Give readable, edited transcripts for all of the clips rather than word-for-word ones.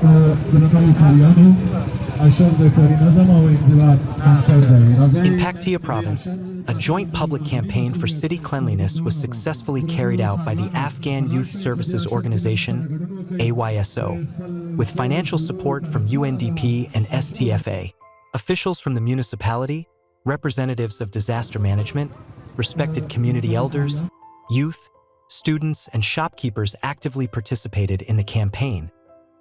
In Paktia province, a joint public campaign for city cleanliness was successfully carried out by the Afghan Youth Services Organization, AYSO, with financial support from UNDP and STFA. Officials from the municipality, representatives of disaster management, respected community elders, youth, students, and shopkeepers actively participated in the campaign,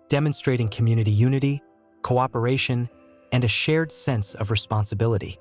demonstrating community unity, cooperation, and a shared sense of responsibility.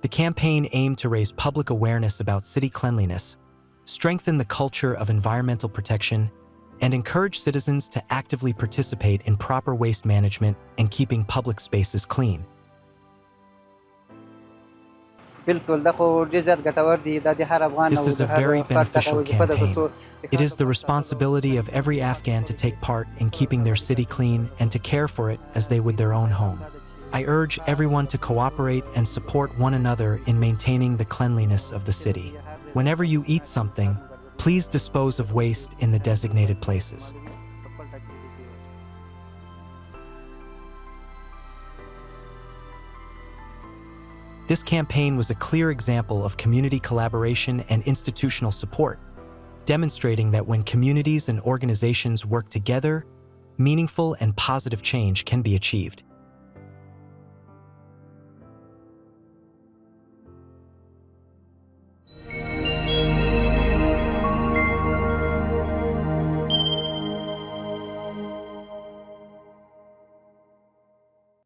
The campaign aimed to raise public awareness about city cleanliness, strengthen the culture of environmental protection, and encourage citizens to actively participate in proper waste management and keeping public spaces clean. This is a very beneficial campaign. It is the responsibility of every Afghan to take part in keeping their city clean and to care for it as they would their own home. I urge everyone to cooperate and support one another in maintaining the cleanliness of the city. Whenever you eat something, please dispose of waste in the designated places. This campaign was a clear example of community collaboration and institutional support, demonstrating that when communities and organizations work together, meaningful and positive change can be achieved.